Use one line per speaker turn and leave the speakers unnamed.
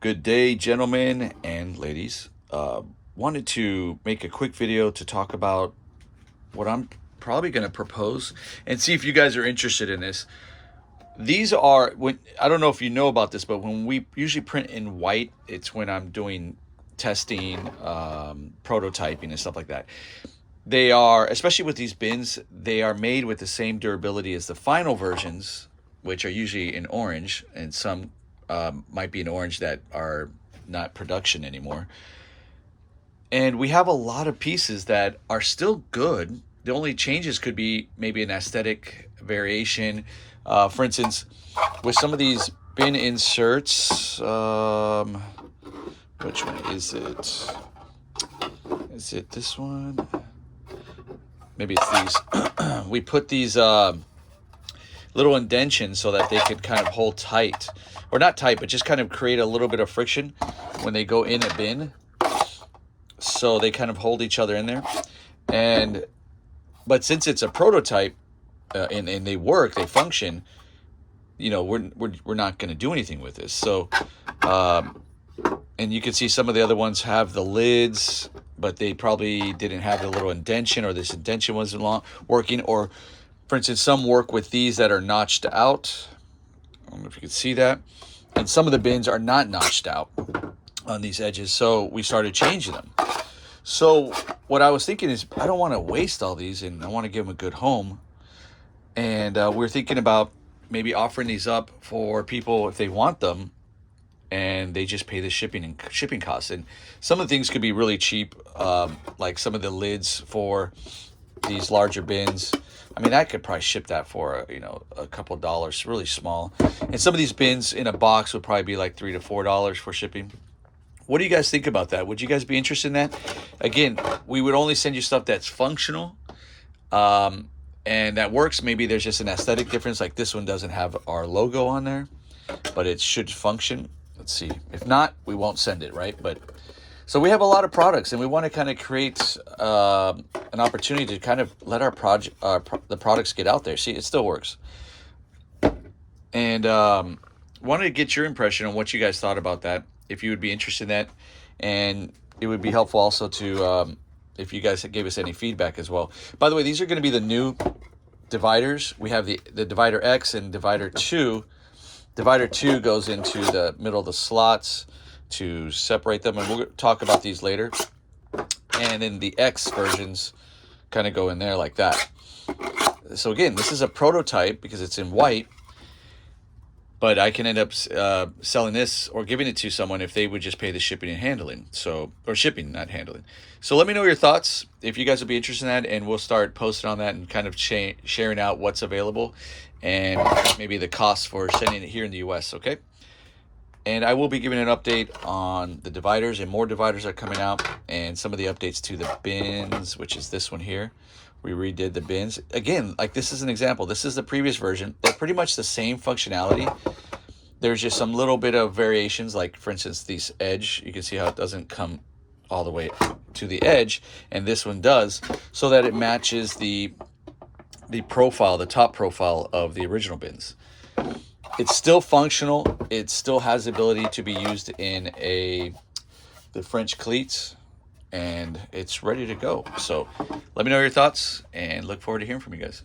Good day, gentlemen and ladies. Wanted to make a quick video to talk about what I'm probably going to propose and see if you guys are interested in this. These are, when I don't know if you know about this, but when we usually print in white, it's when I'm doing testing, prototyping, and stuff like that. They are, especially with these bins, they are made with the same durability as the final versions, which are usually in orange, and some might be in orange that are not production anymore. And we have a lot of pieces that are still good. The only changes could be maybe an aesthetic variation. For instance, with some of these bin inserts, which one is it? Is it this one? Maybe it's these. We put these little indentions so that they could kind of hold tight, or not tight, but just kind of create a little bit of friction when they go in a bin, so they kind of hold each other in there. But since it's a prototype, and they work, they function, we're not going to do anything with this. So and you can see some of the other ones have the lids, but they probably didn't have the little indention, or this indention wasn't working. Or for instance, some work with these that are notched out. I don't know if you can see that. And some of the bins are not notched out on these edges, so we started changing them. So what I was thinking is, I don't want to waste all these, and I want to give them a good home. And we're thinking about maybe offering these up for people if they want them, and they just pay the shipping costs. And some of the things could be really cheap, like some of the lids for these larger bins. I mean, I could probably ship that for a couple dollars, really small. And some of these bins in a box would probably be like $3 to $4 for shipping. What do you guys think about that? Would you guys be interested in that? Again, we would only send you stuff that's functional, and that works. Maybe there's just an aesthetic difference, like this one doesn't have our logo on there, but it should function. Let's see. If not, we won't send it, right? But so we have a lot of products, and we want to kind of create an opportunity to kind of let the products get out there. See, it still works. And wanted to get your impression on what you guys thought about that, if you would be interested in that. And it would be helpful also to if you guys gave us any feedback as well. By the way, these are going to be the new dividers. We have the divider X and divider 2. Divider 2 goes into the middle of the slots to separate them, and we'll talk about these later. And then the X versions kind of go in there like that. So again, this is a prototype because it's in white, but I can end up selling this or giving it to someone if they would just pay the shipping and handling. Or shipping, not handling. So let me know your thoughts, if you guys would be interested in that, and we'll start posting on that and kind of sharing out what's available and maybe the cost for sending it here in the US, okay? And I will be giving an update on the dividers, and more dividers are coming out, and some of the updates to the bins, which is this one here. We redid the bins. Again, like this is an example. This is the previous version. They're pretty much the same functionality. There's just some little bit of variations, like for instance, this edge. You can see how it doesn't come all the way to the edge, and this one does, so that it matches the profile, the top profile of the original bins. It's still functional. It still has the ability to be used in the French cleats, and it's ready to go. So let me know your thoughts, and look forward to hearing from you guys.